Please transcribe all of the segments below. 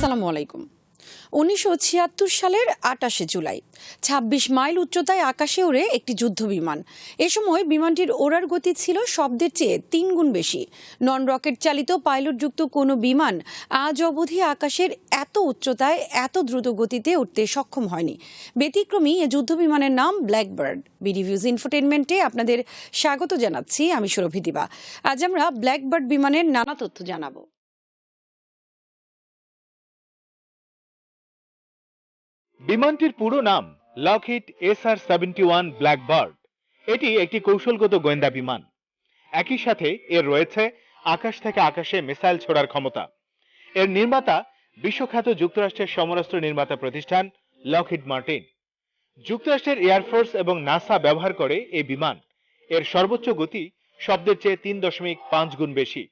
আসসালামু আলাইকুম। ১৯৭৬ সালের ২৮শে জুলাই ২৬ মাইল উচ্চতায় আকাশে ওড়ে একটি যুদ্ধ বিমান। এ সময় বিমানটির ওড়ার গতি ছিল শব্দের চেয়ে ৩ গুণ বেশি। নন রকেট চালিত পাইলটযুক্ত কোনো বিমান আজ অবধি আকাশের এত উচ্চতায় এত দ্রুত গতিতে উঠতে সক্ষম হয়নি। ব্যতিক্রমী এ যুদ্ধ বিমানের নাম ব্ল্যাকবার্ড। বিডিভিউজ ইনফোটেনমেন্টে আপনাদের স্বাগত জানাচ্ছি, আমি সুরভি দিবা। আজ আমরা ব্ল্যাকবার্ড বিমানের নানা তথ্য জানাবো। বিমানটির পুরো নাম লকহিড SR-71 ব্ল্যাকবার্ড। এটি একটি কৌশলগত গোয়েন্দা বিমান। একই সাথে এর রয়েছে আকাশ থেকে আকাশে মিসাইল ছোড়ার ক্ষমতা। এর নির্মাতা বিশ্বখ্যাত যুক্তরাষ্ট্রের সমরাস্ত্র নির্মাতা প্রতিষ্ঠান লকহিড মার্টিন। যুক্তরাষ্ট্রের এয়ারফোর্স এবং নাসা ব্যবহার করে এই বিমান। এর সর্বোচ্চ গতি শব্দের চেয়ে ৩.৫ গুণ বেশি।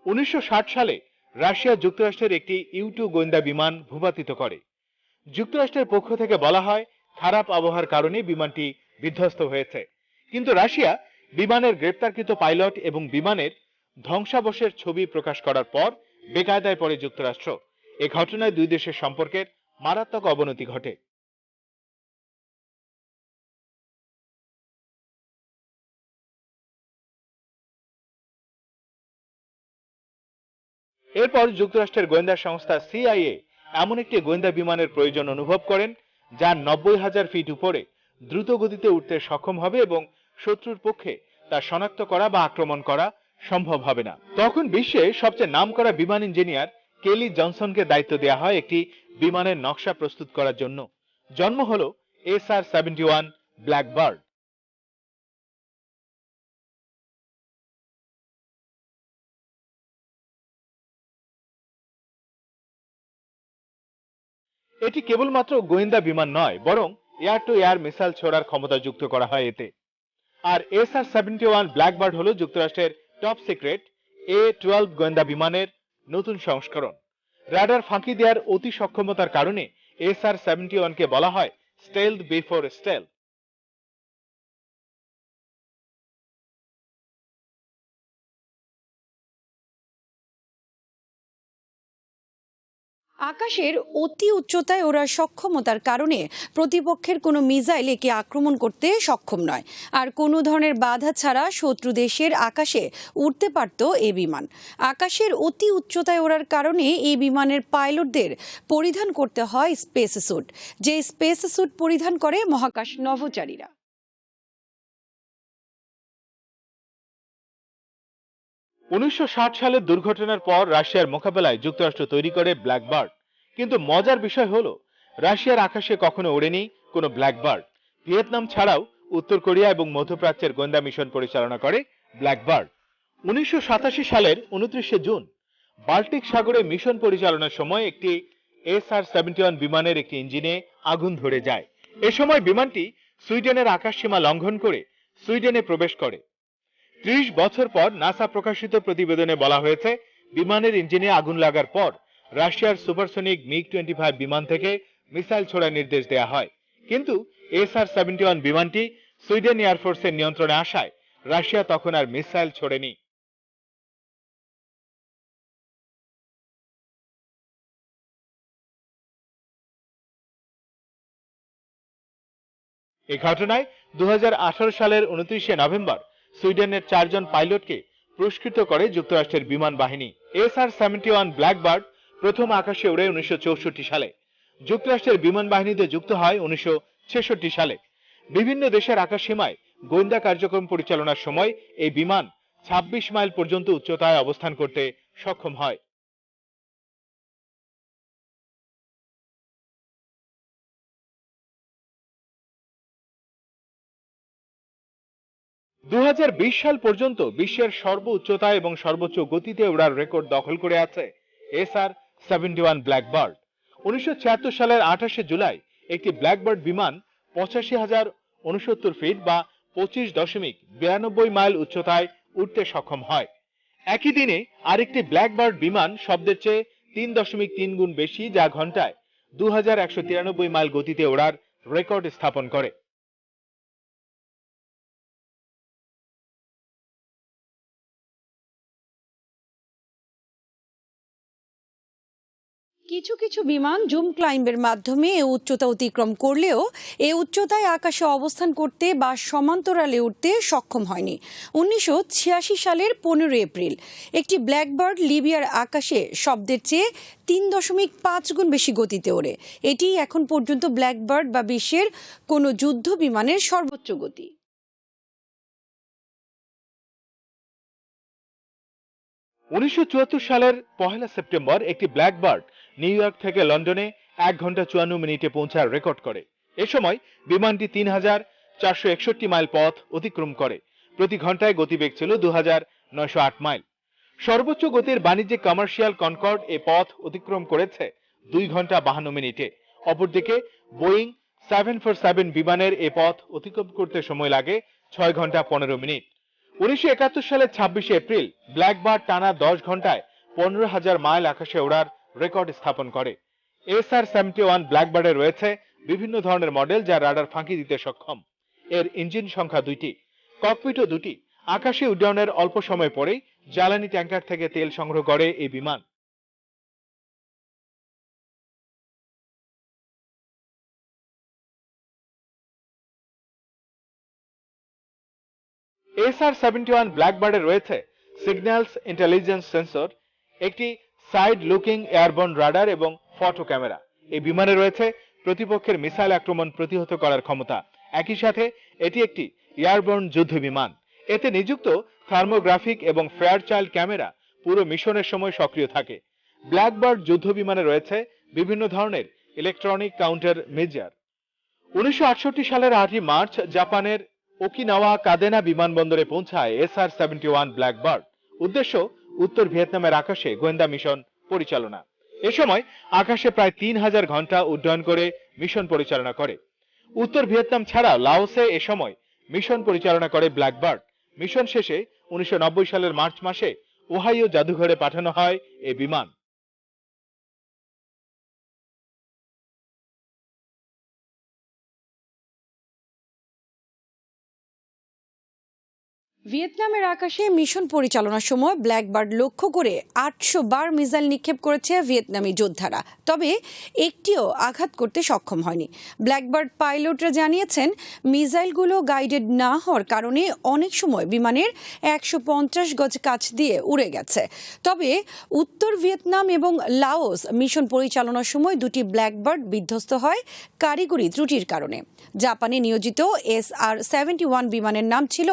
১৯৬০ সালে রাশিয়া যুক্তরাষ্ট্রের একটি U-2 গোয়েন্দা বিমান ভূপাতিত করে। যুক্তরাষ্ট্রের পক্ষ থেকে বলা হয় খারাপ আবহাওয়ার কারণে বিমানটি বিধ্বস্ত হয়েছে, কিন্তু রাশিয়া বিমানের গ্রেপ্তারকৃত পাইলট এবং বিমানের ধ্বংসাবশের ছবি প্রকাশ করার পর বেকায়দায় পড়ে যুক্তরাষ্ট্র। এ ঘটনায় দুই দেশের সম্পর্কের মারাত্মক অবনতি ঘটে। এরপর যুক্তরাষ্ট্রের গোয়েন্দা সংস্থা CIA এমন একটি গোয়েন্দা বিমানের প্রয়োজন অনুভব করেন যা ৯০,০০০ ফিট উপরে দ্রুত গতিতে উঠতে সক্ষম হবে এবং শত্রুর পক্ষে তা শনাক্ত করা বা আক্রমণ করা সম্ভব হবে না। তখন বিশ্বে সবচেয়ে নামকরা বিমান ইঞ্জিনিয়ার কেলি জনসনকে দায়িত্ব দেওয়া হয় একটি বিমানের নকশা প্রস্তুত করার জন্য। জন্ম হলো SR-71 ব্ল্যাকবার্ড। এটি কেবলমাত্র গোয়েন্দা বিমান নয়, বরং এয়ার টু এয়ার মিসাইল ছোড়ার ক্ষমতা যুক্ত করা হয় এতে। আর SR-71 ব্ল্যাকবার্ড হলো যুক্তরাষ্ট্রের টপ সিক্রেট A-12 গোয়েন্দা বিমানের নতুন সংস্করণ। রাডার ফাঁকি দেওয়ার অতি সক্ষমতার কারণে SR-71 কে বলা হয় স্টেলথ বিফোর স্টেলথ। আকাশের অতি উচ্চতায় ওড়ার সক্ষমতার কারণে প্রতিপক্ষের কোনো মিসাইল একে আক্রমণ করতে সক্ষম নয়। আর কোনো ধরনের বাধা ছাড়া শত্রু দেশের আকাশে উড়তে পারত এ বিমান। আকাশের অতি উচ্চতায় ওড়ার কারণে এই বিমানের পাইলটদের পরিধান করতে হয় স্পেস স্যুট, যে স্পেস স্যুট পরিধান করে মহাকাশ নভোচারীরা। ১৯৬০ সালের দুর্ঘটনার পর রাশিয়ার মোকাবেলায় যুক্তরাষ্ট্র তৈরি করে ব্ল্যাকবার্ড। কিন্তু মজার বিষয় হলো রাশিয়ার আকাশে কখনো ওড়েনি কোনো ব্ল্যাকবার্ড। ভিয়েতনাম ছাড়াও উত্তর কোরিয়া এবং মধ্যপ্রাচ্যের গোয়েন্দা মিশন পরিচালনা করে ব্ল্যাকবার্ড। ১৯৮৭ সালের ২৯শে জুন বাল্টিক সাগরে মিশন পরিচালনার সময় একটি SR-71 বিমানের একটি ইঞ্জিনে আগুন ধরে যায়। এ সময় বিমানটি সুইডেনের আকাশসীমা লঙ্ঘন করে সুইডেনে প্রবেশ করে। ৩০ বছর পর নাসা প্রকাশিত প্রতিবেদনে বলা হয়েছে বিমানের ইঞ্জিনে আগুন লাগার পর রাশিয়ার সুপারসনিক MiG-25 বিমান থেকে মিসাইল ছোড়ার নির্দেশ দেয়া হয়, কিন্তু SR-71 বিমানটি সুইডেন এয়ারফোর্সের নিয়ন্ত্রণে আসায় রাশিয়া তখন আর মিসাইল ছোড়েনি। এই ঘটনায় ২০১৮ সালের ২৯শে নভেম্বর সুইডেনের ৪ জন পাইলটকে পুরস্কৃত করে যুক্তরাষ্ট্রের বিমান বাহিনী। SR-71 ব্ল্যাকবার্ড প্রথম আকাশে ওড়ে ১৯৬৪ সালে। যুক্তরাষ্ট্রের বিমান বাহিনীতে যুক্ত হয় ১৯৬৬ সালে। বিভিন্ন দেশের আকাশসীমায় গোয়েন্দা কার্যক্রম পরিচালনার সময় এই বিমান ২৬ মাইল পর্যন্ত উচ্চতায় অবস্থান করতে সক্ষম হয়। দু সাল পর্যন্ত বিশ্বের সর্ব উচ্চতায় এবং সর্বোচ্চ গতিতে ওড়ার রেকর্ড দখল করে আছে SR-71 ব্ল্যাকবার্ড। ১৯৭৬ সালের ২৮শে জুলাই একটি ব্ল্যাকবার্ড বিমান ৮৫,০৬৯ ফিট বা ২৫.৯২ মাইল উচ্চতায় উঠতে সক্ষম হয়। একই দিনে আরেকটি ব্ল্যাকবার্ড বিমান শব্দের চেয়ে ৩.৩ গুণ বেশি, যা ঘন্টায় ২,১৯৩ মাইল গতিতে ওড়ার রেকর্ড স্থাপন করে। কিছু কিছু বিমান জুম ক্লাইম্বের মাধ্যমে এ উচ্চতা অতিক্রম করলেও এ উচ্চতায় আকাশে অবস্থান করতে বা সমান্তরালে উঠতে সক্ষম হয়নি। 1986 সালের 15 এপ্রিল একটি ব্ল্যাকবার্ড লিবিয়ার আকাশে শব্দের চেয়ে 3.5 গুণ বেশি গতিতে ওড়ে। এটি এখন পর্যন্ত ব্ল্যাকবার্ড বা বিশ্বের কোনো যুদ্ধ বিমানের সর্বোচ্চ গতি। 1974 সালের 1 সেপ্টেম্বর একটি ব্ল্যাকবার্ড নিউ ইয়র্ক থেকে লন্ডনে 1 ঘন্টা 54 মিনিটে পৌঁছার রেকর্ড করে। এ সময় বিমানটি 3461 মাইল পথ অতিক্রম করে। প্রতি ঘন্টায় গতিবেগ ছিল 2908 মাইল। সর্বোচ্চ গতির বাণিজ্যিক কমার্শিয়াল কনকর্ড এ পথ অতিক্রম করেছে 2 ঘন্টা 52 মিনিটে। অপরদিকে বোয়িং 747 বিমানের এ পথ অতিক্রম করতে সময় লাগে 6 ঘন্টা 15 মিনিট। 1971 সালের 26 এপ্রিল ব্ল্যাকবার্ড টানা 10 ঘন্টায় 15,000 মাইল আকাশে ওড়ার রেকর্ড স্থাপন করে। SR-71 ব্ল্যাকবার্ডে রয়েছে বিভিন্ন ধরনের মডেল যা রাডার ফাঁকি দিতে সক্ষম। এর ইঞ্জিন সংখ্যা 2টি, ককপিটও 2টি। আকাশে উড্ডয়নের অল্প সময় পরেই জ্বালানি ট্যাঙ্কার থেকে তেল সংগ্রহ করে এই বিমান। SR-71 ব্ল্যাকবার্ডে রয়েছে সিগন্যালস ইন্টেলিজেন্স সেন্সর, একটি সাইড লুকিং এয়ারবর্ন রাডার এবং ফটো ক্যামেরা। এই বিমানে রয়েছে প্রতিপক্ষের মিসাইল আক্রমণ প্রতিহত করার ক্ষমতা। একই সাথে এটি একটি এয়ারবর্ন যুদ্ধ বিমান। এতে নিযুক্ত থার্মোগ্রাফিক এবং ফেয়ারচাইল্ড ক্যামেরা পুরো মিশনের সময় সক্রিয় থাকে। ব্ল্যাকবার্ড যুদ্ধ বিমানে রয়েছে বিভিন্ন ধরনের ইলেকট্রনিক কাউন্টার মেজার। 1968 সালের 8 মার্চ জাপানের ওকিনাওয়া কাদেনা বিমানবন্দরে পৌঁছায় SR-71 ব্ল্যাকবার্ড। উদ্দেশ্য উত্তর ভিয়েতনামের আকাশে গোয়েন্দা মিশন পরিচালনা। এ সময় আকাশে প্রায় 3000 ঘন্টা উড্ডয়ন করে মিশন পরিচালনা করে। উত্তর ভিয়েতনাম ছাড়া লাওসে এ সময় মিশন পরিচালনা করে ব্ল্যাকবার্ড। মিশন শেষে 1990 সালের মার্চ মাসে ওহাইও জাদুঘরে পাঠানো হয় এই বিমান। ভিয়েতনামের আকাশে মিশন পরিচালনার সময় ব্ল্যাকবার্ড লক্ষ্য করে 800 বার মিসাইল নিক্ষেপ করেছে ভিয়েতনামি যোদ্ধারা, তবে একটিও আঘাত করতে সক্ষম হয়নি। ব্ল্যাকবার্ড পাইলটরা জানিয়েছেন মিসাইলগুলো গাইডেড না হওয়ার কারণে অনেক সময় বিমানের 150 গজ কাছ দিয়ে উড়ে গেছে। তবে উত্তর ভিয়েতনাম এবং লাওস মিশন পরিচালনার সময় দুটি ব্ল্যাকবার্ড বিধ্বস্ত হয় কারিগরি ত্রুটির কারণে। জাপানে নিয়োজিত SR-71 বিমানের নাম ছিল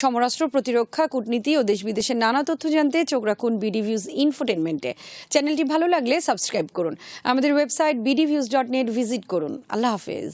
সমরাস্ত্র, প্রতিরক্ষা, কূটনীতি ও দেশ বিদেশের নানা তথ্য জানতে চোখ রাখুন বিডি ভিউজ ইনফোটেনমেন্টে। চ্যানেলটি ভালো লাগলে সাবস্ক্রাইব করুন। আমাদের ওয়েবসাইট bdviews.net ভিজিট করুন। আল্লাহ হাফেজ।